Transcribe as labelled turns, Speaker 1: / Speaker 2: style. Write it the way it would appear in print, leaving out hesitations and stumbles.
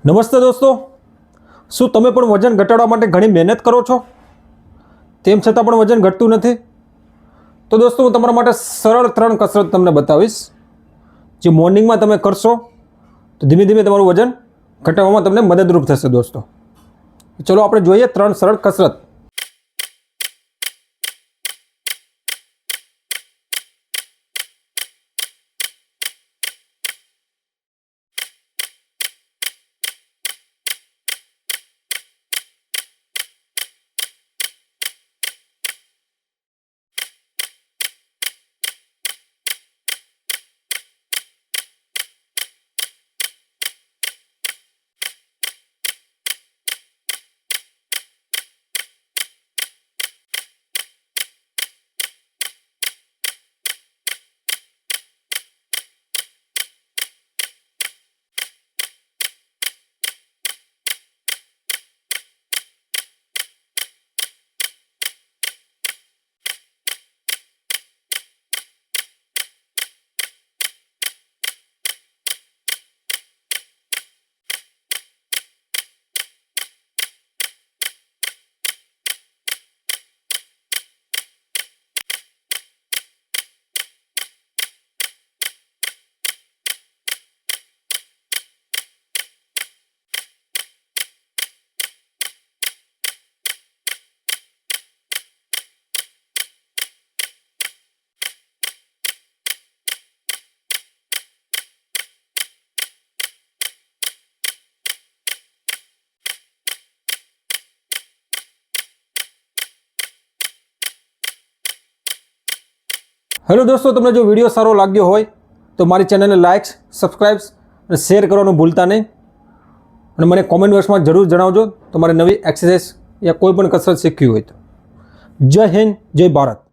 Speaker 1: નમસ્તે દોસ્તો, શું તમે પણ વજન ઘટાડવા માટે ઘણી મહેનત કરો છો, તેમ છતાં પણ વજન ઘટતું નથી? તો દોસ્તો હું તમારા માટે સરળ 3 કસરત તમને બતાવીશ, જે મોર્નિંગમાં તમે કરશો તો ધીમે ધીમે તમારું વજન ઘટાડવામાં તમને મદદરૂપ થશે. દોસ્તો ચલો આપણે જોઈએ 3 સરળ કસરત. હેલો દોસ્તો, તમને જો વિડીયો સારો લાગ્યો હોય તો મારી ચેનલને લાઇક, સબસ્ક્રાઇબ અને શેર કરવાનું ભૂલતા નહીં. અને મને કોમેન્ટ બોક્સમાં જરૂર જણાવજો તમારે નવી એક્સરસાઇઝ યા કોઈ પણ કસરત શીખવી હોય તો. જય હિન્દ, જય ભારત.